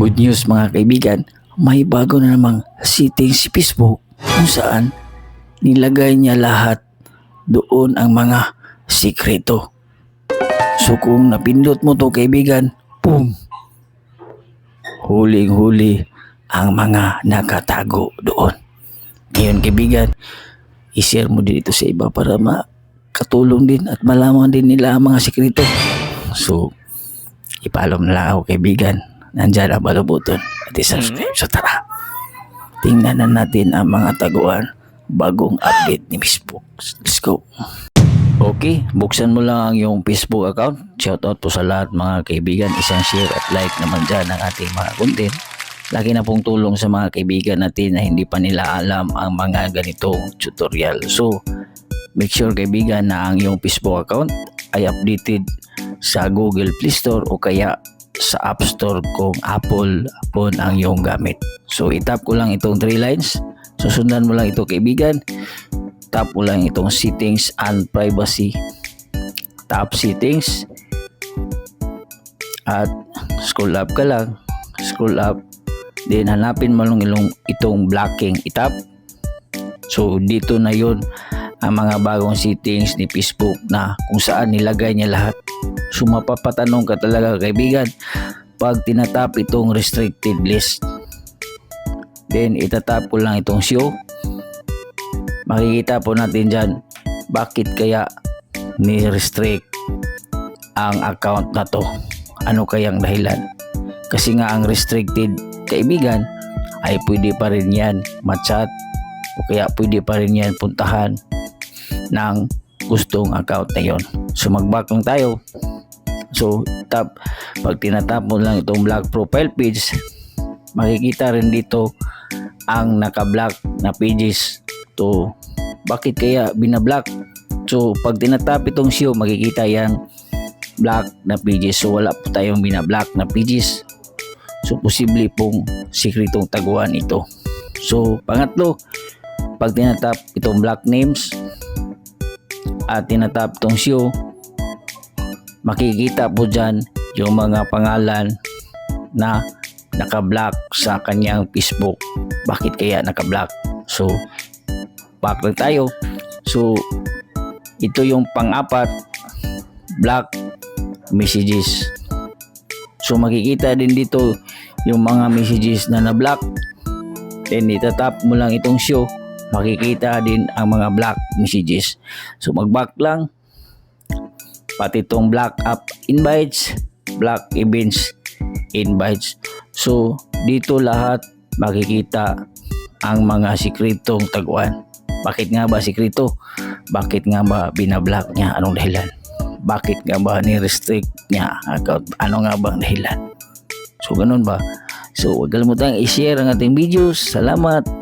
Good news mga kaibigan, may bago na namang setting si Facebook kung saan nilagay niya lahat doon ang mga sikreto. So kung napindot mo to kaibigan, boom! Huling-huli ang mga nakatago doon. Ngayon kaibigan, i-share mo din ito sa iba para makatulong din at malaman din nila ang mga sikreto. So, ipollow na lang ako kaibigan. Nandyan ang follow button at i-subscribe. So tara, tingnan na natin ang mga taguan bagong update ni Facebook. Let's go. Okay, buksan mo lang ang iyong Facebook account. Shoutout po sa lahat mga kaibigan. Isang share at like naman dyan ang ating mga content. Laki na pong tulong sa mga kaibigan natin na hindi pa nila alam ang mga ganitong tutorial. So, make sure kaibigan na ang iyong Facebook account ay updated sa Google Play Store o kaya sa App Store kung Apple phone ang iyong gamit. So, itap ko lang itong 3 lines. Susundan mo lang ito kaibigan. Tap mo lang itong settings and privacy. Tap settings. At scroll up ka lang. Scroll up. Then hanapin mo lang itong blocking. Itap. So dito na yun ang mga bagong settings ni Facebook na kung saan nilagay niya lahat. So mapapatanong ka talaga kaibigan pag tinatap itong restricted list. Then itatap ko lang itong show. Makikita po natin dyan bakit kaya ni-restrict ang account na to. Ano kayang dahilan? Kasi nga ang restricted kaibigan ay pwede pa rin yan ma-chat o kaya pwede pa rin yan puntahan ng gustong account na yon. So mag-back lang tayo. So pag tinatap mo lang itong block profile page, makikita rin dito ang naka-block na pages. So bakit kaya binablock? So pag tinatap itong show, makikita yan block na pages. So wala po tayong binablock na pages. So posible pong sikretong taguan ito. So pangatlo, pag tinatap itong block names at tinatap itong show, makikita po dyan yung mga pangalan na naka-block sa kanyang Facebook. Bakit kaya naka-block? So back lang tayo. So ito yung pang-apat, block messages. So makikita din dito yung mga messages na na-block. Then itatap mo lang itong show, makikita din ang mga block messages. So mag-back lang. Pati itong block up invites, block events invites. So dito lahat makikita ang mga sikretong taguan. Bakit nga ba sikreto? Bakit nga ba binablock niya? Anong dahilan? Bakit nga ba ni-restrict niya account? Ano nga ba ang dahilan? So ganun ba? So huwag kalimutan i-share ang ating videos. Salamat!